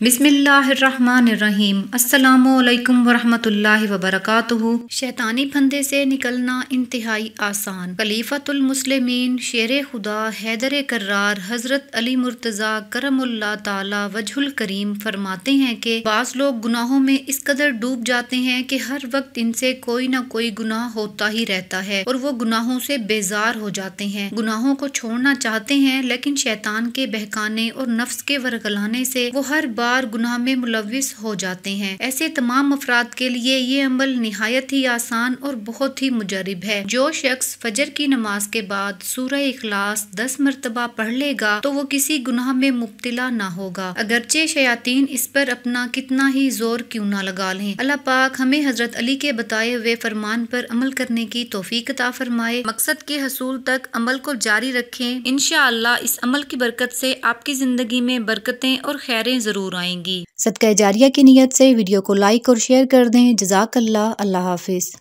بسم اللہ الرحمن الرحیم۔ السلام علیکم ورحمۃ اللہ وبرکاتہ۔ شیطانی پھندے سے نکلنا انتہائی آسان۔ خلیفۃ المسلمین شیر خدا حیدر کرار حضرت علی مرتضیٰ کرم اللہ تعالی وجہ الکریم فرماتے ہیں کہ بعض لوگ گناہوں میں اس قدر ڈوب جاتے ہیں کہ ہر وقت ان سے کوئی نہ کوئی گناہ ہوتا ہی رہتا ہے اور وہ گناہوں سے بیزار ہو جاتے ہیں، گناہوں کو چھوڑنا چاہتے ہیں، لیکن شیطان کے بہکانے اور نفس کے ورگلانے سے وہ ہر بار گناہ میں ملوث ہو جاتے ہیں۔ ایسے تمام افراد کے لیے یہ عمل نہایت ہی آسان اور بہت ہی مجرب ہے۔ جو شخص فجر کی نماز کے بعد سورہ اخلاص 10 مرتبہ پڑھ لے گا تو وہ کسی گناہ میں مبتلا نہ ہوگا، اگرچہ شیاطین اس پر اپنا کتنا ہی زور کیوں نہ لگا لیں۔ اللہ پاک ہمیں حضرت علی کے بتائے ہوئے فرمان پر عمل کرنے کی توفیق عطا فرمائے، مقصد کے حصول تک عمل کو جاری رکھیں۔ انشاءاللہ اس عمل کی برکت سے آپ کی زندگی میں برکتیں اور خیریں ضرور آئیں گی۔ صدقہ جاریہ کی نیت سے ویڈیو کو لائک اور شیئر کر دیں۔ جزاک اللہ۔ اللہ حافظ۔